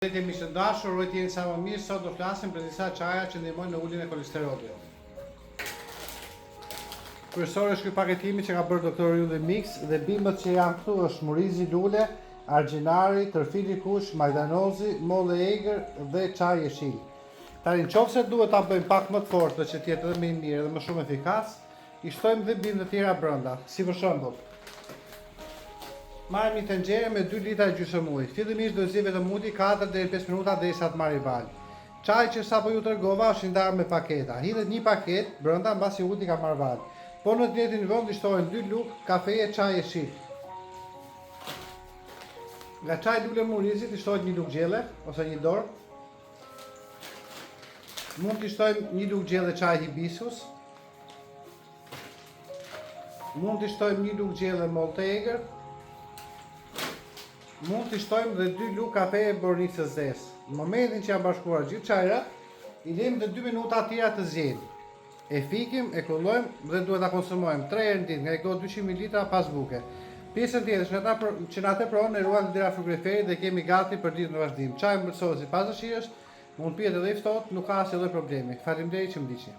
Përshëndetje miq të dashur, ruajt jeni sa më mirë. Sot do flasim për disa çaja që ndihmojnë në uljen e kolesterolit. Kryesor është ky paketimi që ka bërë doktori Ylli Mix dhe bimët që janë këtu është murizi lule, argjinari, tërfili kush, majdanozi, molle e egër dhe çaj jeshil. Tani nëse duhet ta bëjmë pak më të fortë që të jetë edhe më i mirë dhe më shumë efikas, i shtojmë dhe bimë të tjera brenda, si për shembull. Marrim një tenxhere me 2 litra gjysmë ujë. Fillimisht do zi vetëm uji 4 deri 5 minuta derisa të marrë val. Çaji që sapo ju tregova është i ndarë me paketa. Hidhet një paketë brenda mbasi uji ka marrë val. Po në të njëjtin vend i shtohen 2 lugë kafeje çaj jeshil. Nga çaji lule murizit i shtohet 1 lugë gjelle ose 1 dorë. Mund t'i shtojmë 1 lugë gjelle çaj hibiskus. Mund t'i shtojmë 1 lugë gjelle mollë të egër. Mund t'i shtojmë dhe 2 lugë kafe e bornicës zezë. Në momentin që janë bashkuar gjithë çajrat, i lejmë dhe 2 minuta tjera të zjejnë. E fikim, e kullojmë dhe duhet ta konsumojmë 3 herë në ditë, nga i kohë 200 ml pas buke. Pjesën tjetër që na tepron e ruajmë deri afër frigoriferit dhe kemi gati për ditën e vazhdim. Çaji mbërsohet sipas dëshirës, mund pihet edhe i ftohtë, nuk ka asnjë lloj problemi. Faleminderit që më ndiqni.